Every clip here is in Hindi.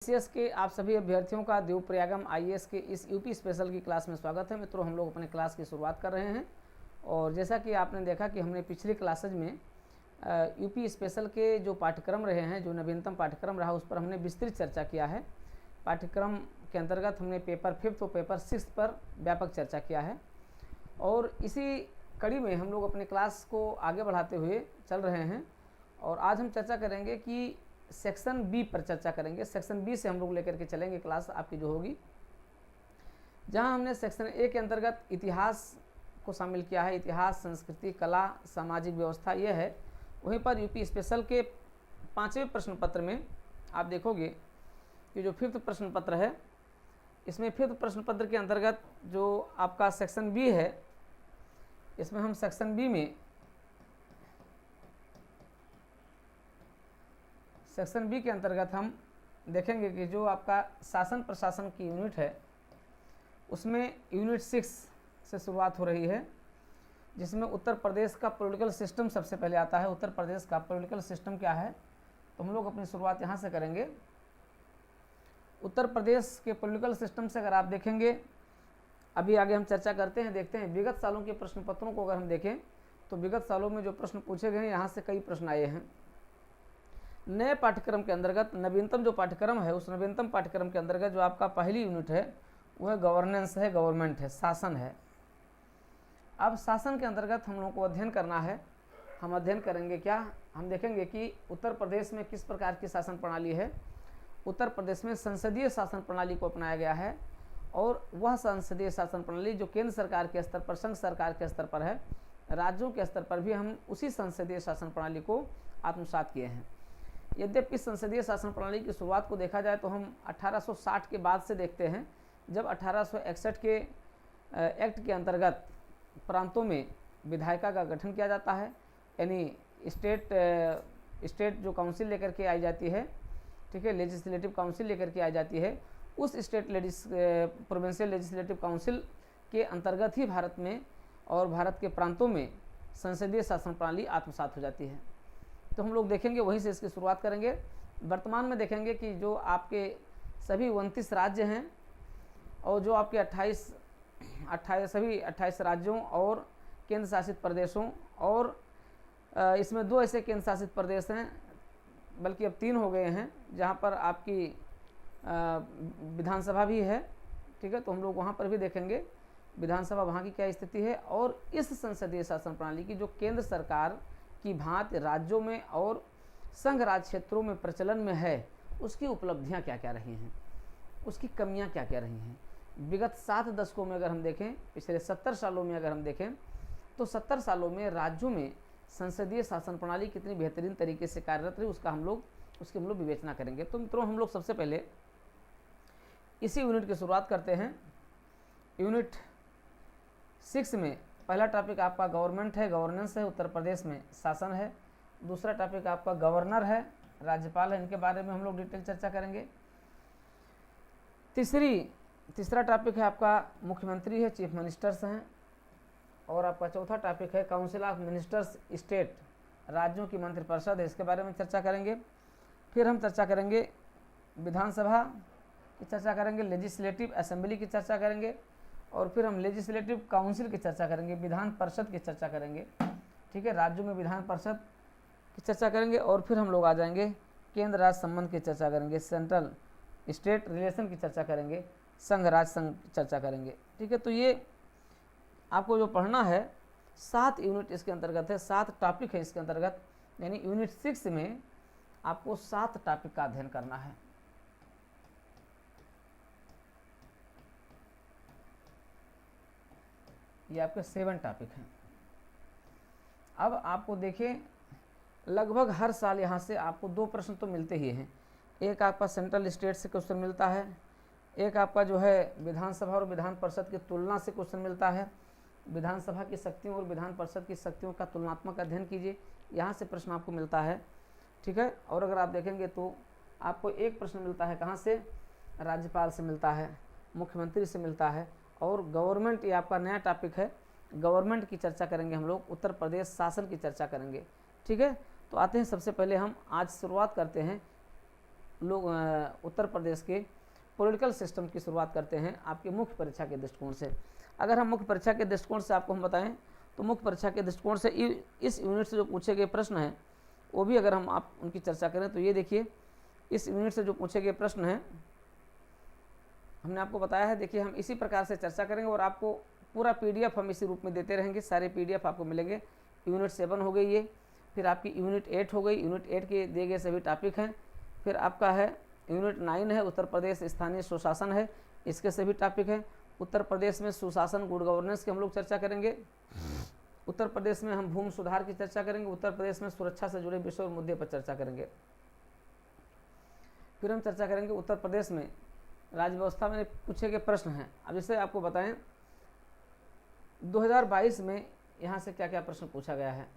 सीएस के आप सभी अभ्यर्थियों का देवप्रयागम आईएएस के इस यूपी स्पेशल की क्लास में स्वागत है। मित्रों, हम लोग अपने क्लास की शुरुआत कर रहे हैं और जैसा कि आपने देखा कि हमने पिछली क्लासेज में यूपी स्पेशल के जो पाठ्यक्रम रहे हैं, जो नवीनतम पाठ्यक्रम रहा, उस पर हमने विस्तृत चर्चा किया है। पाठ्यक्रम के अंतर्गत हमने पेपर 5th और पेपर 6th पर व्यापक चर्चा किया है और इसी कड़ी में हम लोग अपने क्लास को आगे बढ़ाते हुए चल रहे हैं और आज हम चर्चा करेंगे कि सेक्शन बी पर चर्चा करेंगे। सेक्शन बी से हम लोग लेकर के चलेंगे क्लास आपकी जो होगी, जहां हमने सेक्शन ए के अंतर्गत इतिहास को शामिल किया है। इतिहास, संस्कृति, कला, सामाजिक व्यवस्था यह है। वहीं पर यूपी स्पेशल के 5वें प्रश्न पत्र में आप देखोगे कि जो 5th प्रश्न पत्र है, इसमें 5th प्रश्न पत्र के अंतर्गत जो आपका सेक्शन बी है, इसमें हम सेक्शन बी में सेक्शन बी के अंतर्गत हम देखेंगे कि जो आपका शासन प्रशासन की यूनिट है, उसमें यूनिट 6 से शुरुआत हो रही है, जिसमें उत्तर प्रदेश का पॉलिटिकल सिस्टम सबसे पहले आता है। उत्तर प्रदेश का पॉलिटिकल सिस्टम क्या है, तो हम लोग अपनी शुरुआत यहाँ से करेंगे। उत्तर प्रदेश के पॉलिटिकल सिस्टम से अगर आप देखेंगे, अभी आगे हम चर्चा करते हैं, देखते हैं विगत सालों के प्रश्न पत्रों को अगर हम देखें तो विगत सालों में जो प्रश्न पूछे गए हैं, यहाँ से कई प्रश्न आए हैं। नए पाठ्यक्रम के अंतर्गत नवीनतम जो पाठ्यक्रम है, उस नवीनतम पाठ्यक्रम के अंतर्गत जो आपका पहली यूनिट है वह गवर्नेंस है, गवर्नमेंट है, शासन है। अब शासन के अंतर्गत हम लोगों को अध्ययन करना है। हम अध्ययन करेंगे क्या, हम देखेंगे कि उत्तर प्रदेश में किस प्रकार की शासन प्रणाली है। उत्तर प्रदेश में संसदीय शासन प्रणाली को अपनाया गया है और वह संसदीय शासन प्रणाली जो केंद्र सरकार के स्तर पर, संघ सरकार के स्तर पर है, राज्यों के स्तर पर भी हम उसी संसदीय शासन प्रणाली को आत्मसात किए हैं। यद्यपि संसदीय शासन प्रणाली की शुरुआत को देखा जाए तो हम 1860 के बाद से देखते हैं, जब 1861 के एक्ट के अंतर्गत प्रांतों में विधायिका का गठन किया जाता है, यानी स्टेट जो काउंसिल लेकर के आई जाती है, ठीक है, लेजिस्लेटिव काउंसिल लेकर के आई जाती है, उस प्रोविंशियल लेजिस्लेटिव काउंसिल के अंतर्गत ही भारत में और भारत के प्रांतों में संसदीय शासन प्रणाली आत्मसात हो जाती है। तो हम लोग देखेंगे, वहीं से इसकी शुरुआत करेंगे। वर्तमान में देखेंगे कि जो आपके सभी 29 राज्य हैं और जो आपके 28 राज्यों और केंद्र शासित प्रदेशों, और इसमें 2 ऐसे केंद्र शासित प्रदेश हैं, बल्कि अब 3 हो गए हैं, जहां पर आपकी विधानसभा भी है, ठीक है। तो हम लोग वहां पर भी देखेंगे विधानसभा, वहां की क्या स्थिति है, और इस संसदीय शासन प्रणाली की जो केंद्र सरकार की भांति राज्यों में और संघ राज्य क्षेत्रों में प्रचलन में है, उसकी उपलब्धियां क्या क्या रही हैं, उसकी कमियां क्या क्या रही हैं। विगत 7 दशकों में अगर हम देखें, पिछले 70 सालों में अगर हम देखें, तो 70 सालों में राज्यों में संसदीय शासन प्रणाली कितनी बेहतरीन तरीके से कार्यरत रही, उसकी हम लोग विवेचना करेंगे। तो मित्रों, हम लोग सबसे पहले इसी यूनिट की शुरुआत करते हैं। यूनिट 6 में पहला टॉपिक आपका गवर्नमेंट है, गवर्नेंस है, उत्तर प्रदेश में शासन है। दूसरा टॉपिक आपका गवर्नर है, राज्यपाल है, इनके बारे में हम लोग डिटेल चर्चा करेंगे। तीसरा टॉपिक है आपका मुख्यमंत्री है, चीफ मिनिस्टर्स हैं। और आपका चौथा टॉपिक है काउंसिल ऑफ मिनिस्टर्स, स्टेट, राज्यों की मंत्रिपरिषद है, इसके बारे में चर्चा करेंगे। फिर हम चर्चा करेंगे विधानसभा की चर्चा करेंगे, लेजिस्लेटिव असेंबली की चर्चा करेंगे, और फिर हम लेजिस्लेटिव काउंसिल की चर्चा करेंगे, विधान परिषद की चर्चा करेंगे, ठीक है, राज्यों में विधान परिषद की चर्चा करेंगे। और फिर हम लोग आ जाएंगे केंद्र राज्य संबंध की चर्चा करेंगे, सेंट्रल स्टेट रिलेशन की चर्चा करेंगे, संघ राज्य संघ की चर्चा करेंगे, ठीक है। तो ये आपको जो पढ़ना है, 7 यूनिट इसके अंतर्गत है, 7 टॉपिक है इसके अंतर्गत, यानी यूनिट 6 में आपको 7 टॉपिक का अध्ययन करना है। ये आपके 7 टॉपिक हैं। अब आपको देखिए, लगभग हर साल यहाँ से आपको 2 प्रश्न तो मिलते ही हैं। एक आपका सेंट्रल स्टेट से क्वेश्चन मिलता है, एक आपका जो है विधानसभा और विधान परिषद की तुलना से क्वेश्चन मिलता है। विधानसभा की शक्तियों और विधान परिषद की शक्तियों का तुलनात्मक अध्ययन कीजिए, यहाँ से प्रश्न आपको मिलता है, ठीक है। और अगर आप देखेंगे तो आपको एक प्रश्न मिलता है, कहाँ से, राज्यपाल से मिलता है, मुख्यमंत्री से मिलता है। और गवर्नमेंट, ये आपका नया टॉपिक है, गवर्नमेंट की चर्चा करेंगे हम लोग, उत्तर प्रदेश शासन की चर्चा करेंगे, ठीक है। तो आते हैं, सबसे पहले हम आज शुरुआत करते हैं लोग उत्तर प्रदेश के पॉलिटिकल सिस्टम की शुरुआत करते हैं आपके मुख्य परीक्षा के दृष्टिकोण से। अगर हम मुख्य परीक्षा के दृष्टिकोण से आपको हम बताएं तो मुख्य परीक्षा के दृष्टिकोण से इस यूनिट से जो पूछे गए प्रश्न हैं वो भी अगर हम आप उनकी चर्चा करें तो ये देखिए, इस यूनिट से जो पूछे गए प्रश्न हैं हमने आपको बताया है। देखिए हम इसी प्रकार से चर्चा करेंगे और आपको पूरा PDF हम इसी रूप में देते रहेंगे, सारे PDF आपको मिलेंगे। यूनिट 7 हो गई ये, फिर आपकी यूनिट 8 हो गई, यूनिट 8 के दिए गए सभी टॉपिक हैं। फिर आपका है यूनिट 9 है उत्तर प्रदेश स्थानीय सुशासन है, इसके सभी टॉपिक हैं। उत्तर प्रदेश में सुशासन गुड गवर्नेंस की हम लोग चर्चा करेंगे। उत्तर प्रदेश में हम भूमि सुधार की चर्चा करेंगे। उत्तर प्रदेश में सुरक्षा से जुड़े विषय और मुद्दे पर चर्चा करेंगे। फिर हम चर्चा करेंगे उत्तर प्रदेश में राज्य व्यवस्था में पूछे गए प्रश्न हैं। अब जैसे आपको बताएं 2022 में यहाँ से क्या क्या प्रश्न पूछा गया है।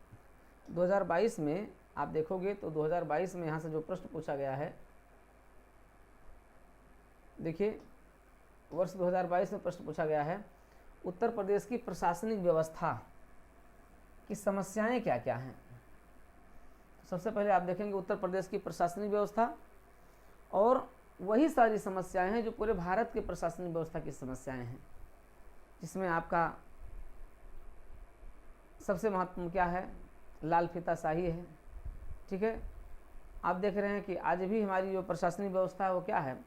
2022 में आप देखोगे तो 2022 में यहाँ से जो प्रश्न पूछा गया है, देखिए वर्ष 2022 में प्रश्न पूछा गया है उत्तर प्रदेश की प्रशासनिक व्यवस्था की समस्याएं क्या क्या हैं। सबसे पहले आप देखेंगे उत्तर प्रदेश की प्रशासनिक व्यवस्था, और वही सारी समस्याएं हैं जो पूरे भारत के प्रशासनिक व्यवस्था की समस्याएं हैं, जिसमें आपका सबसे महत्वपूर्ण क्या है, लाल फीताशाही है। ठीक है, आप देख रहे हैं कि आज भी हमारी जो प्रशासनिक व्यवस्था है वो क्या है,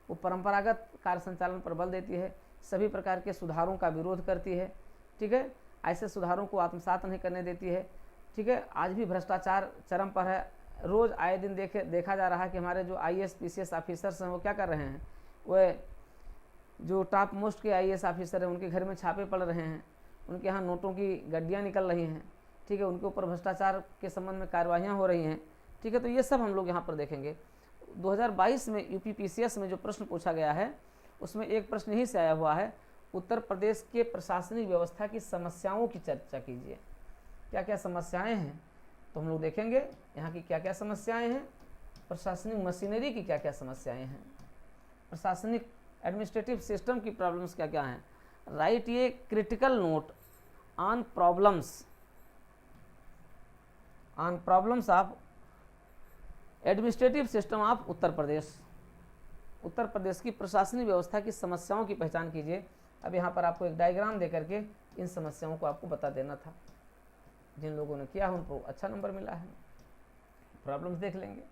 वो परंपरागत कार्य संचालन पर बल देती है, सभी प्रकार के सुधारों का विरोध करती है। ठीक है, ऐसे सुधारों को आत्मसात नहीं करने देती है। ठीक है, आज भी भ्रष्टाचार चरम पर है। रोज़ आए दिन देखा जा रहा है कि हमारे जो IAS PCS ऑफिसर्स हैं वो क्या कर रहे हैं, वह जो टॉप मोस्ट के IAS ऑफिसर हैं उनके घर में छापे पड़ रहे हैं, उनके यहाँ नोटों की गड्डियाँ निकल रही हैं। ठीक है, उनके ऊपर भ्रष्टाचार के संबंध में कार्रवाइयाँ हो रही हैं। ठीक है, तो ये सब हम लोग यहाँ पर देखेंगे। 2022 में UP PCS में जो प्रश्न पूछा गया है उसमें एक प्रश्न यहीं से आया हुआ है, उत्तर प्रदेश के प्रशासनिक व्यवस्था की समस्याओं की चर्चा कीजिए। क्या क्या समस्याएं हैं तो हम लोग देखेंगे यहाँ की क्या क्या समस्याएं हैं, प्रशासनिक मशीनरी की क्या क्या समस्याएं हैं, प्रशासनिक एडमिनिस्ट्रेटिव सिस्टम की प्रॉब्लम्स क्या क्या हैं। राइट ये critical note on problems of administrative system of Uttar Pradesh. Uttar Pradesh की प्रशासनिक व्यवस्था की समस्याओं की पहचान कीजिए। अब यहाँ पर आपको एक डायग्राम दे करके इन समस्याओं को आपको बता देना था। जिन लोगों ने किया उनको अच्छा नंबर मिला है। प्रॉब्लम्स देख लेंगे।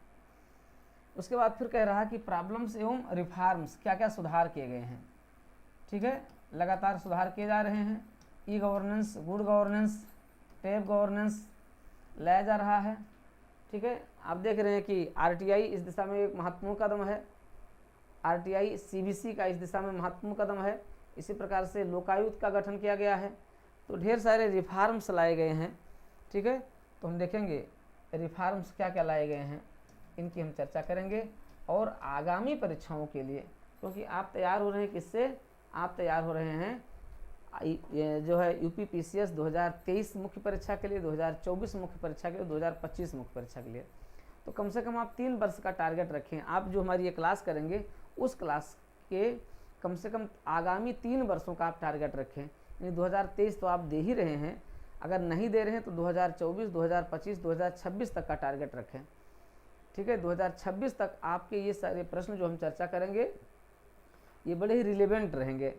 उसके बाद फिर कह रहा है कि प्रॉब्लम्स एवं रिफॉर्म्स, क्या क्या सुधार किए गए हैं। ठीक है, लगातार सुधार किए जा रहे हैं। E governance, good governance, tape governance लाया जा रहा है। ठीक है, आप देख रहे हैं कि RTI इस दिशा में एक महत्वपूर्ण कदम है। RTI CBC का इस दिशा में महत्वपूर्ण कदम है। इसी प्रकार से लोकायुक्त का गठन किया गया है। तो ढेर सारे रिफॉर्म्स लाए गए हैं। ठीक है, तो हम देखेंगे रिफॉर्म्स क्या क्या लाए गए हैं, इनकी हम चर्चा करेंगे। और आगामी परीक्षाओं के लिए, क्योंकि आप तैयार हो रहे हैं किससे, आप तैयार हो रहे हैं जो है UP PCS 2023 मुख्य परीक्षा के लिए, 2024 मुख्य परीक्षा के लिए, 2025 मुख्य परीक्षा के लिए। तो कम से कम आप 3 वर्ष का टारगेट रखें। आप जो हमारी ये क्लास करेंगे उस क्लास के कम से कम आगामी 3 वर्षों का आप टारगेट रखें। यानी 2023 तो आप दे ही रहे हैं, अगर नहीं दे रहे हैं तो 2024, 2025, 2026 तक का टारगेट रखें। ठीक है, 2026 तक आपके ये सारे प्रश्न जो हम चर्चा करेंगे ये बड़े ही रिलेवेंट रहेंगे,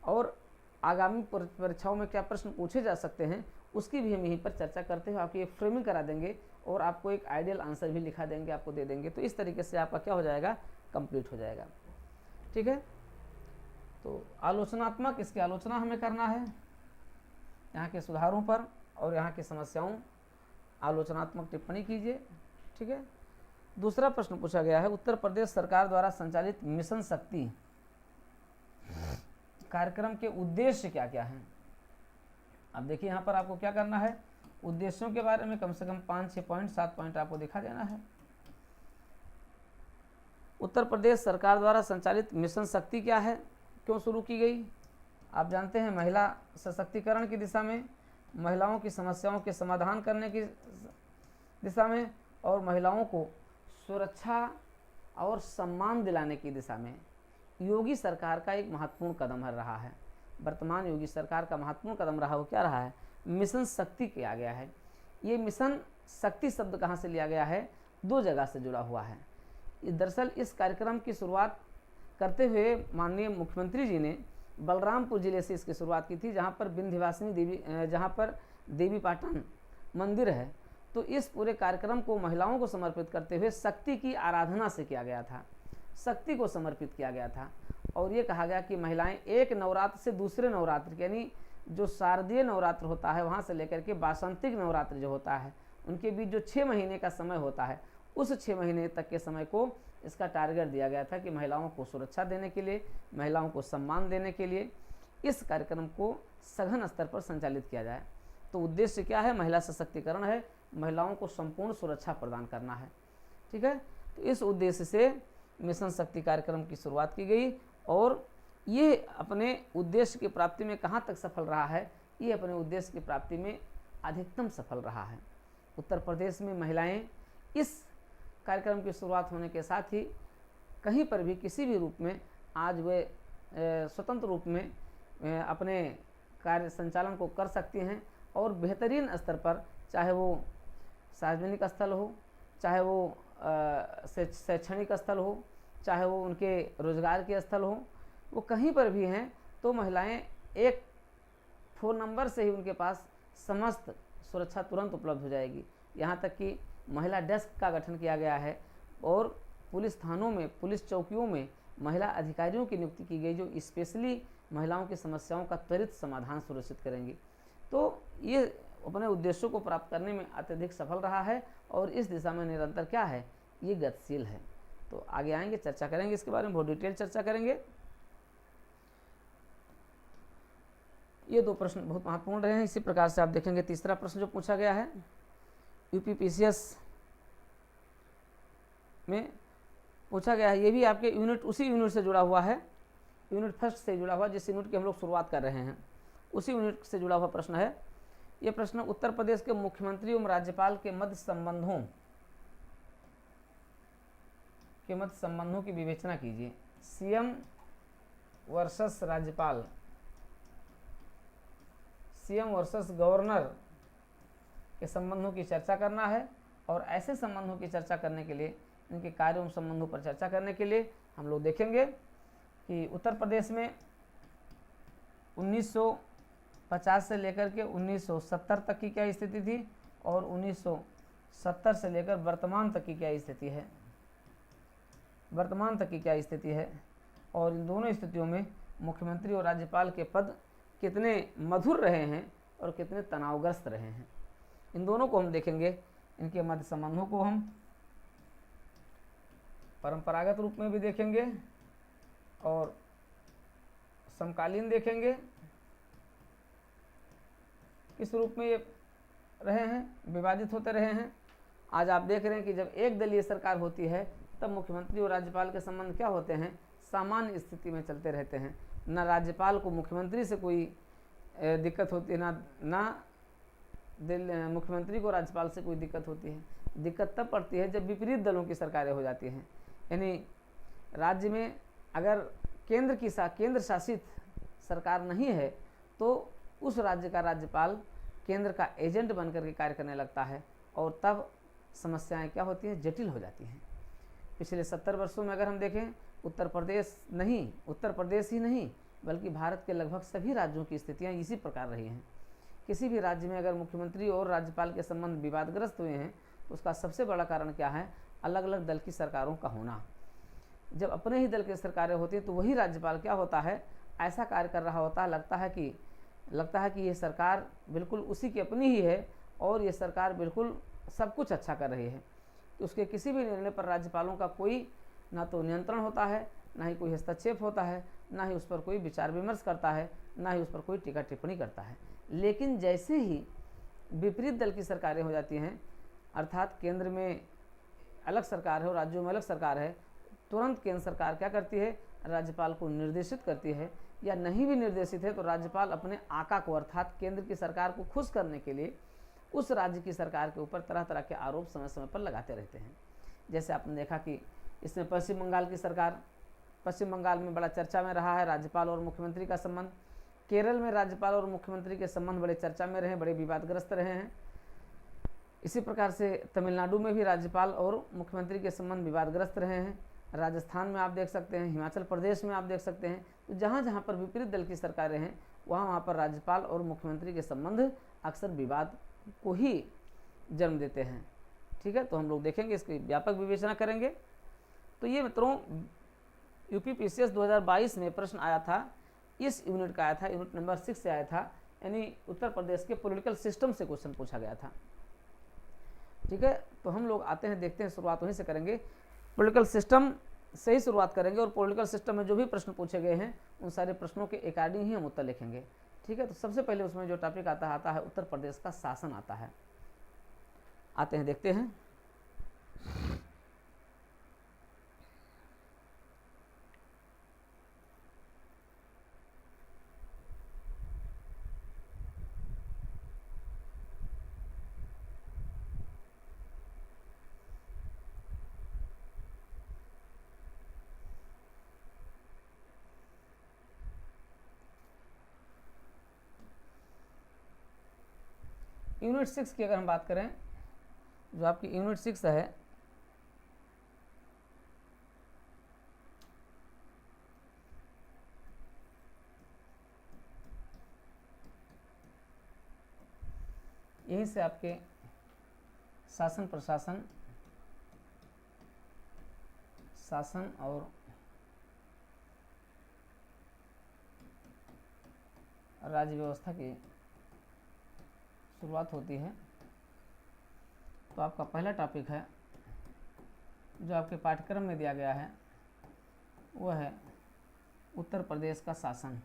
और आगामी परीक्षाओं में क्या प्रश्न पूछे जा सकते हैं उसकी भी हम यहीं पर चर्चा करते हुए आपकी एक फ्रेमिंग करा देंगे और आपको एक आइडियल आंसर भी लिखा देंगे, आपको दे देंगे। तो इस तरीके से आपका क्या हो जाएगा, कंप्लीट हो जाएगा। ठीक है, तो आलोचनात्मक, इसकी आलोचना हमें करना है यहाँ के सुधारों पर और यहाँ की समस्याओं, आलोचनात्मक टिप्पणी कीजिए। ठीक है, दूसरा प्रश्न पूछा गया है, उत्तर प्रदेश सरकार द्वारा संचालित मिशन शक्ति कार्यक्रम के उद्देश्य क्या क्या हैं। अब देखिए यहाँ पर आपको क्या करना है, उद्देश्यों के बारे में कम से कम 5-6 पॉइंट 7 पॉइंट आपको दिखा देना है। उत्तर प्रदेश सरकार द्वारा संचालित मिशन शक्ति क्या है, क्यों शुरू की गई। आप जानते हैं महिला सशक्तिकरण की दिशा में, महिलाओं की समस्याओं के समाधान करने की दिशा में, और महिलाओं को सुरक्षा और सम्मान दिलाने की दिशा में योगी सरकार का एक महत्वपूर्ण कदम रहा है। वर्तमान योगी सरकार का महत्वपूर्ण कदम रहा, वो क्या रहा है, मिशन शक्ति किया गया है। ये मिशन शक्ति शब्द कहाँ से लिया गया है, 2 जगह से जुड़ा हुआ है। दरअसल इस कार्यक्रम की शुरुआत करते हुए माननीय मुख्यमंत्री जी ने बलरामपुर जिले से इसकी शुरुआत की थी, जहाँ पर विंध्यवासिनी देवी, जहाँ पर देवी पाटन मंदिर है। तो इस पूरे कार्यक्रम को महिलाओं को समर्पित करते हुए शक्ति की आराधना से किया गया था, शक्ति को समर्पित किया गया था। और ये कहा गया कि महिलाएं एक नवरात्र से दूसरे नवरात्र, यानी जो शारदीय नवरात्र होता है वहाँ से लेकर के वासंतिक नवरात्र जो होता है, उनके बीच जो 6 महीने का समय होता है, उस 6 महीने तक के समय को इसका टारगेट दिया गया था कि महिलाओं को सुरक्षा देने के लिए, महिलाओं को सम्मान देने के लिए इस कार्यक्रम को सघन स्तर पर संचालित किया जाए। तो उद्देश्य क्या है? महिला सशक्तिकरण है, महिलाओं को संपूर्ण सुरक्षा प्रदान करना है। ठीक है, तो इस उद्देश्य से मिशन शक्ति कार्यक्रम की शुरुआत की गई और ये अपने उद्देश्य की प्राप्ति में कहाँ तक सफल रहा है? ये अपने उद्देश्य की प्राप्ति में अधिकतम सफल रहा है। उत्तर प्रदेश में महिलाएं इस कार्यक्रम की शुरुआत होने के साथ ही कहीं पर भी किसी भी रूप में आज वे स्वतंत्र रूप में अपने कार्य संचालन को कर सकती हैं और बेहतरीन स्तर पर, चाहे वो सार्वजनिक स्थल हो, चाहे वो शैक्षणिक स्थल हो, चाहे वो उनके रोजगार के स्थल हो, वो कहीं पर भी हैं तो महिलाएं एक फ़ोन नंबर से ही उनके पास समस्त सुरक्षा तुरंत उपलब्ध हो जाएगी। यहाँ तक कि महिला डेस्क का गठन किया गया है और पुलिस थानों में, पुलिस चौकियों में महिला अधिकारियों की नियुक्ति की गई जो स्पेशली महिलाओं की समस्याओं का त्वरित समाधान सुनिश्चित करेंगी। तो ये अपने उद्देश्यों को प्राप्त करने में अत्यधिक सफल रहा है और इस दिशा में निरंतर क्या है? ये गतिशील है। तो आगे आएंगे, चर्चा करेंगे इसके बारे में, बहुत डिटेल चर्चा करेंगे। ये 2 प्रश्न बहुत महत्वपूर्ण रहे हैं। इसी प्रकार से आप देखेंगे तीसरा प्रश्न जो पूछा गया है यूपीपीसीएस में पूछा गया है, ये भी आपके यूनिट, उसी यूनिट से जुड़ा हुआ है, यूनिट फर्स्ट से जुड़ा हुआ, जिस यूनिट की हम लोग शुरुआत कर रहे हैं उसी यूनिट से जुड़ा हुआ प्रश्न है। ये प्रश्न उत्तर प्रदेश के मुख्यमंत्री एवं राज्यपाल के मध्य संबंधों की विवेचना कीजिए। सीएम वर्सेस राज्यपाल, सीएम वर्सेस गवर्नर के संबंधों की चर्चा करना है और ऐसे संबंधों की चर्चा करने के लिए, इनके कार्यों एवं संबंधों पर चर्चा करने के लिए हम लोग देखेंगे कि उत्तर प्रदेश में 1950 से लेकर के 1970 तक की क्या स्थिति थी और 1970 से लेकर वर्तमान तक की क्या स्थिति है, वर्तमान तक की क्या स्थिति है, और इन दोनों स्थितियों में मुख्यमंत्री और राज्यपाल के पद कितने मधुर रहे हैं और कितने तनावग्रस्त रहे हैं। इन दोनों को हम देखेंगे। इनके मध्य संबंधों को हम परंपरागत रूप में भी देखेंगे और समकालीन देखेंगे, किस रूप में ये रहे हैं, विभाजित होते रहे हैं। आज आप देख रहे हैं कि जब एक दलीय सरकार होती है तब मुख्यमंत्री और राज्यपाल के संबंध क्या होते हैं? सामान्य स्थिति में चलते रहते हैं। ना राज्यपाल को मुख्यमंत्री से कोई दिक्कत होती है, ना मुख्यमंत्री को राज्यपाल से कोई दिक्कत होती है। दिक्कत तब पड़ती है जब विपरीत दलों की सरकारें हो जाती हैं, यानी राज्य में अगर केंद्र शासित सरकार नहीं है तो उस राज्य का राज्यपाल केंद्र का एजेंट बनकर के कार्य करने लगता है और तब समस्याएं क्या होती हैं? जटिल हो जाती हैं। पिछले 70 वर्षों में अगर हम देखें, उत्तर प्रदेश ही नहीं बल्कि भारत के लगभग सभी राज्यों की स्थितियां इसी प्रकार रही हैं। किसी भी राज्य में अगर मुख्यमंत्री और राज्यपाल के संबंध विवादग्रस्त हुए हैं तो उसका सबसे बड़ा कारण क्या है? अलग अलग दल की सरकारों का होना। जब अपने ही दल की सरकारें होती हैं तो वही राज्यपाल क्या होता है? ऐसा कार्य कर रहा होता है, लगता है कि ये सरकार बिल्कुल उसी की अपनी ही है और ये सरकार बिल्कुल सब कुछ अच्छा कर रही है। तो उसके किसी भी निर्णय पर राज्यपालों का कोई ना तो नियंत्रण होता है, ना ही कोई हस्तक्षेप होता है, ना ही उस पर कोई विचार विमर्श करता है, ना ही उस पर कोई टीका टिप्पणी करता है। लेकिन जैसे ही विपरीत दल की सरकारें हो जाती हैं, अर्थात केंद्र में अलग सरकार है और राज्यों में अलग सरकार है, तुरंत केंद्र सरकार क्या करती है? राज्यपाल को निर्देशित करती है, या नहीं भी निर्देशित है तो राज्यपाल अपने आका को अर्थात केंद्र की सरकार को खुश करने के लिए उस राज्य की सरकार के ऊपर तरह तरह के आरोप समय समय पर लगाते रहते हैं। जैसे आपने देखा कि इसमें पश्चिम बंगाल की सरकार, पश्चिम बंगाल में बड़ा चर्चा में रहा है राज्यपाल और मुख्यमंत्री का संबंध। केरल में राज्यपाल और मुख्यमंत्री के संबंध बड़े चर्चा में रहे, बड़े विवादग्रस्त रहे हैं। इसी प्रकार से तमिलनाडु में भी राज्यपाल और मुख्यमंत्री के संबंध विवादग्रस्त रहे हैं। राजस्थान में आप देख सकते हैं, हिमाचल प्रदेश में आप देख सकते हैं। तो जहाँ जहाँ पर विपरीत दल की सरकारें हैं वहाँ पर राज्यपाल और मुख्यमंत्री के संबंध अक्सर विवाद को ही जन्म देते हैं। ठीक है, तो हम लोग देखेंगे, इसकी व्यापक विवेचना करेंगे। तो ये मित्रों यूपी पीसीएस 2022 में प्रश्न आया था, इस यूनिट का आया था, यूनिट नंबर 6 से आया था, यानी उत्तर प्रदेश के पॉलिटिकल सिस्टम से क्वेश्चन पूछा गया था। ठीक है, तो हम लोग आते हैं, देखते हैं, शुरुआत वहीं से करेंगे। पॉलिटिकल सिस्टम से ही शुरुआत करेंगे और पॉलिटिकल सिस्टम में जो भी प्रश्न पूछे गए हैं उन सारे प्रश्नों के अकॉर्डिंग ही हम उत्तर लिखेंगे। ठीक है, तो सबसे पहले उसमें जो टॉपिक आता है उत्तर प्रदेश का शासन आता है। आते हैं, देखते हैं। यूनिट 6 की अगर हम बात करें, जो आपकी यूनिट 6 है, यहीं से आपके शासन प्रशासन, शासन और राज्य व्यवस्था की शुरुआत होती है। तो आपका पहला टॉपिक है जो आपके पाठ्यक्रम में दिया गया है वह है उत्तर प्रदेश का शासन।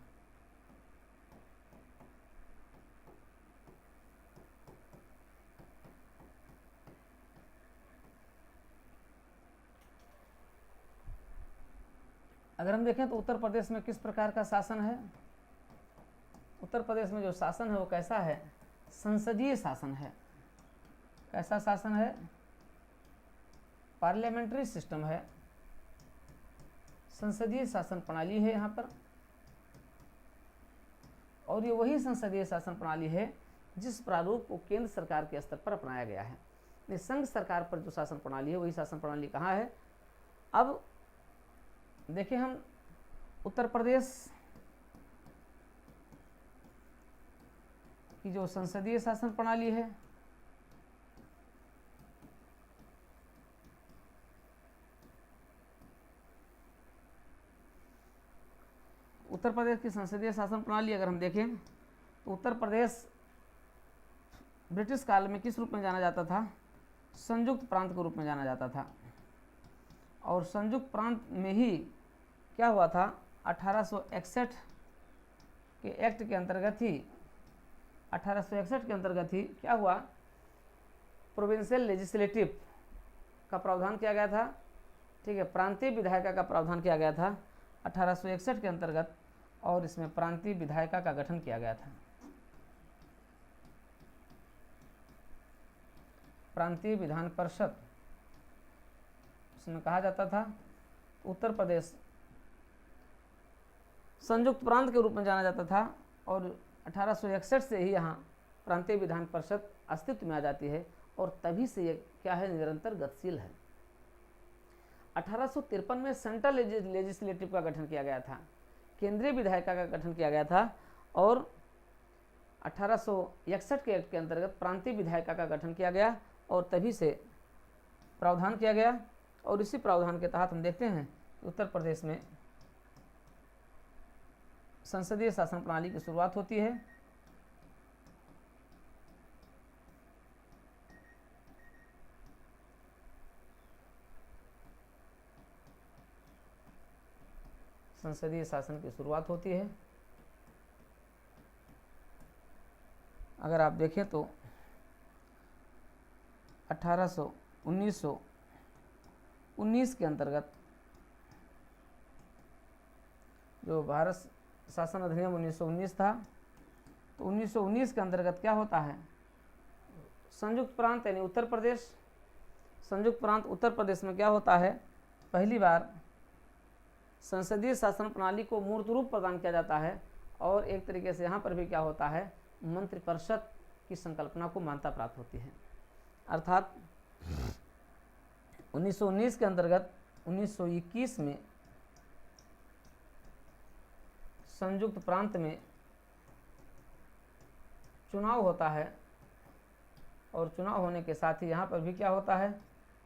अगर हम देखें तो उत्तर प्रदेश में किस प्रकार का शासन है, उत्तर प्रदेश में जो शासन है वो कैसा है, संसदीय शासन है। कैसा शासन है, पार्लियामेंट्री सिस्टम है, संसदीय शासन प्रणाली है यहाँ पर। और ये वही संसदीय शासन प्रणाली है जिस प्रारूप को केंद्र सरकार के स्तर पर अपनाया गया है। संघ सरकार पर जो शासन प्रणाली है वही शासन प्रणाली कहाँ है। अब देखिए, हम उत्तर प्रदेश की जो संसदीय शासन प्रणाली है, उत्तर प्रदेश की संसदीय शासन प्रणाली अगर हम देखें तो उत्तर प्रदेश ब्रिटिश काल में किस रूप में जाना जाता था, संयुक्त प्रांत के रूप में जाना जाता था। और संयुक्त प्रांत में ही क्या हुआ था, 1861 के एक्ट के अंतर्गत ही 1861 के अंतर्गत ही क्या हुआ, प्रोविंशियल लेजिस्लेटिव का प्रावधान किया गया था। ठीक है, प्रांतीय विधायिका का प्रावधान किया गया था 1861 के अंतर्गत, और इसमें प्रांतीय विधायिका का गठन किया गया था। प्रांतीय विधान परिषद इसमें कहा जाता था। उत्तर प्रदेश संयुक्त प्रांत के रूप में जाना जाता था और 1861 से ही यहाँ प्रांतीय विधान परिषद अस्तित्व में आ जाती है और तभी से ये क्या है, निरंतर गतिशील है। 1853 में सेंट्रल लेजिस्लेटिव का गठन किया गया था, केंद्रीय विधायिका का गठन किया गया था, और 1861 के एक्ट के अंतर्गत प्रांतीय विधायिका का गठन किया गया और तभी से प्रावधान किया गया। और इसी प्रावधान के तहत हम देखते हैं कि उत्तर प्रदेश में संसदीय शासन प्रणाली की शुरुआत होती है। संसदीय शासन की शुरुआत होती है। अगर आप देखें तो 1919 के अंतर्गत जो भारत शासन अधिनियम 1919 था, तो 1919 के अंतर्गत क्या होता है, संयुक्त प्रांत यानी उत्तर प्रदेश, संयुक्त प्रांत उत्तर प्रदेश में क्या होता है, पहली बार संसदीय शासन प्रणाली को मूर्त रूप प्रदान किया जाता है। और एक तरीके से यहाँ पर भी क्या होता है, मंत्रिपरिषद की संकल्पना को मान्यता प्राप्त होती है। अर्थात 1919 के अंतर्गत 1921 में संयुक्त प्रांत में चुनाव होता है और चुनाव होने के साथ ही यहाँ पर भी क्या होता है,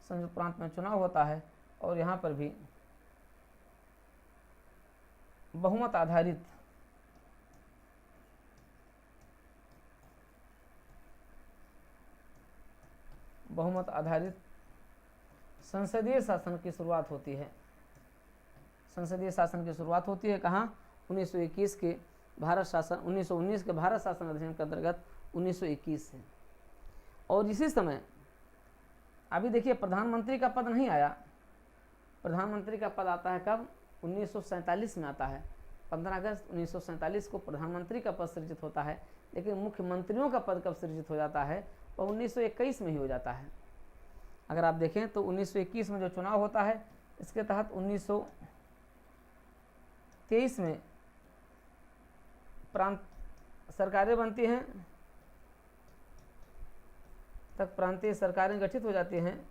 संयुक्त प्रांत में चुनाव होता है और यहाँ पर भी बहुमत आधारित संसदीय शासन की शुरुआत होती है। संसदीय शासन की शुरुआत होती है कहाँ, 1921 के भारत शासन 1919 के भारत शासन अधिनियम के अंतर्गत 1921 से। और इसी समय अभी देखिए प्रधानमंत्री का पद नहीं आया, प्रधानमंत्री का पद आता है कब, 1947 में आता है। 15 अगस्त 1947 को प्रधानमंत्री का पद सृजित होता है, लेकिन मुख्यमंत्रियों का पद कब सृजित हो जाता है, वह 1921 में ही हो जाता है। अगर आप देखें तो 1921 में जो चुनाव होता है, इसके तहत 1923 में प्रांत सरकारें बनती हैं, तक प्रांतीय सरकारें गठित हो जाती हैं।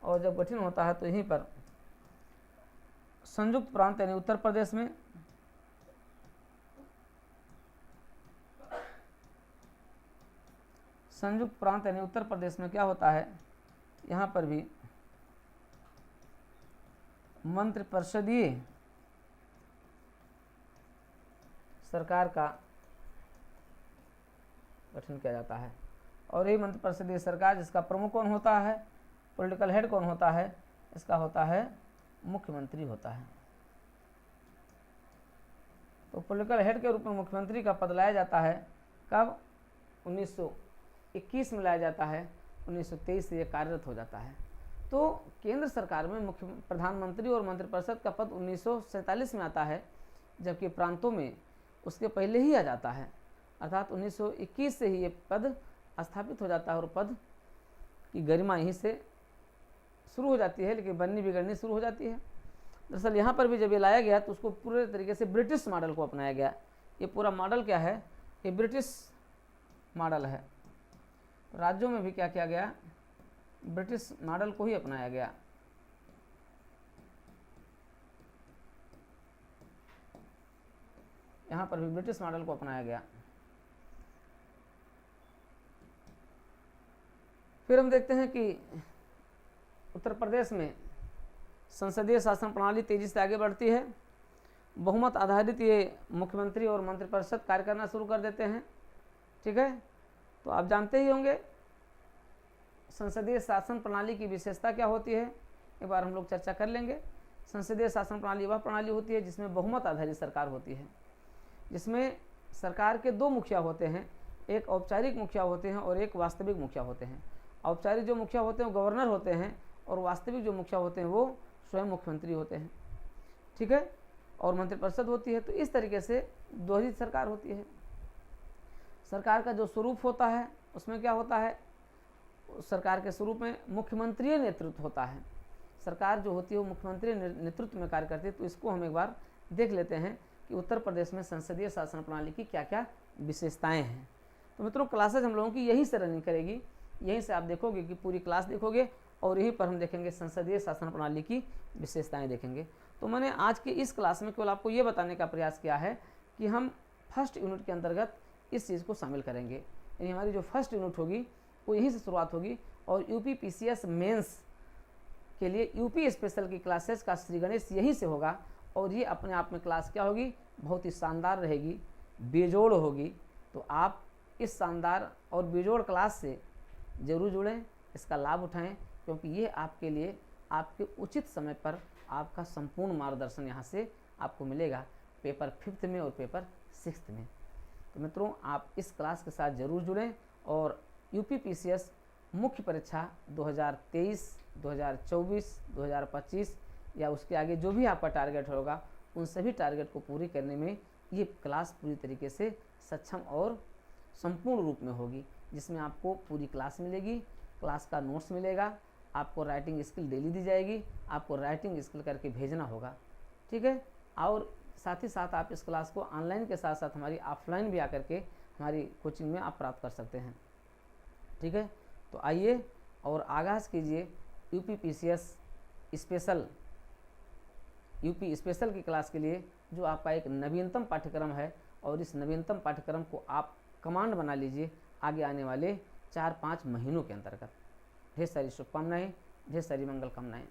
और जब गठन होता है तो यहीं पर संयुक्त प्रांत यानी उत्तर प्रदेश में संयुक्त प्रांत यानी उत्तर प्रदेश में क्या होता है, यहाँ पर भी मंत्रिपरिषदीय सरकार का गठन किया जाता है। और यही मंत्रिपरिषदीय सरकार जिसका प्रमुख कौन होता है, पॉलिटिकल हेड कौन होता है, इसका होता है मुख्यमंत्री होता है। तो पॉलिटिकल हेड के रूप में मुख्यमंत्री का पद लाया जाता है कब, 1921 में लाया जाता है, 1923 से ये कार्यरत हो जाता है। तो केंद्र सरकार में मुख्य प्रधानमंत्री और मंत्रिपरिषद का पद 1947 में आता है, जबकि प्रांतों में उसके पहले ही आ जाता है, अर्थात 1921 से ही ये पद स्थापित हो जाता है और पद की गरिमा यहीं से शुरू हो जाती है, लेकिन बननी बिगड़नी शुरू हो जाती है। दरअसल यहाँ पर भी जब ये लाया गया तो उसको पूरे तरीके से ब्रिटिश मॉडल को अपनाया गया। ये पूरा मॉडल क्या है, ये ब्रिटिश मॉडल है। राज्यों में भी क्या किया गया, ब्रिटिश मॉडल को ही अपनाया गया। यहाँ पर भी ब्रिटिश मॉडल को अपनाया गया। फिर हम देखते हैं कि उत्तर प्रदेश में संसदीय शासन प्रणाली तेजी से आगे बढ़ती है। बहुमत आधारित ये मुख्यमंत्री और मंत्रिपरिषद कार्य करना शुरू कर देते हैं। ठीक है, तो आप जानते ही होंगे संसदीय शासन प्रणाली की विशेषता क्या होती है, एक बार हम लोग चर्चा कर लेंगे। संसदीय शासन प्रणाली वह प्रणाली होती है जिसमें बहुमत आधारित सरकार होती है, जिसमें सरकार के दो मुखिया होते हैं, एक औपचारिक मुखिया होते हैं और एक वास्तविक मुखिया होते हैं। औपचारिक जो मुखिया होते हैं वो गवर्नर होते हैं और वास्तविक जो मुखिया होते हैं वो स्वयं मुख्यमंत्री होते हैं। ठीक है, और मंत्रिपरिषद होती है। तो इस तरीके से दोहरी सरकार होती है। सरकार का जो स्वरूप होता है उसमें क्या होता है, सरकार के स्वरूप में मुख्यमंत्री नेतृत्व होता है। सरकार जो होती है वो मुख्यमंत्री नेतृत्व में कार्य करती है। तो इसको हम एक बार देख लेते हैं कि उत्तर प्रदेश में संसदीय शासन प्रणाली की क्या क्या विशेषताएं हैं। तो मित्रों क्लासेज हम लोगों की यहीं से रनिंग करेगी, यहीं से आप देखोगे कि पूरी क्लास देखोगे और यहीं पर हम देखेंगे संसदीय शासन प्रणाली की विशेषताएं देखेंगे। तो मैंने आज की इस क्लास में केवल आपको ये बताने का प्रयास किया है कि हम फर्स्ट यूनिट के अंतर्गत इस चीज़ को शामिल करेंगे। यानी हमारी जो फर्स्ट यूनिट होगी वो यहीं से शुरुआत होगी और यूपी पीसीएस मेंस के लिए यूपी स्पेशल की क्लासेस का श्री गणेश यहीं से होगा। और ये अपने आप में क्लास क्या होगी, बहुत ही शानदार रहेगी, बेजोड़ होगी। तो आप इस शानदार और बेजोड़ क्लास से ज़रूर जुड़ें, इसका लाभ उठाएं, क्योंकि ये आपके लिए आपके उचित समय पर आपका संपूर्ण मार्गदर्शन यहाँ से आपको मिलेगा, पेपर 5th में और पेपर 6th में। तो मित्रों आप इस क्लास के साथ ज़रूर जुड़ें और यूपी पीसीएस मुख्य परीक्षा 2023, 2024, 2025 या उसके आगे जो भी आपका टारगेट होगा उन सभी टारगेट को पूरी करने में ये क्लास पूरी तरीके से सक्षम और संपूर्ण रूप में होगी, जिसमें आपको पूरी क्लास मिलेगी, क्लास का नोट्स मिलेगा, आपको राइटिंग स्किल डेली दी जाएगी, आपको राइटिंग स्किल करके भेजना होगा। ठीक है, और साथ ही साथ आप इस क्लास को ऑनलाइन के साथ साथ हमारी ऑफलाइन भी आकर के हमारी कोचिंग में आप प्राप्त कर सकते हैं। ठीक है, तो आइए और आगाज़ कीजिए यूपीपीसीएस स्पेशल, यूपी स्पेशल की क्लास के लिए, जो आपका एक नवीनतम पाठ्यक्रम है। और इस नवीनतम पाठ्यक्रम को आप कमांड बना लीजिए आगे आने वाले 4-5 महीनों के अंतर्गत। ढेर सारी शुभकामनाएं, ढेर सारी मंगल कामनाएं।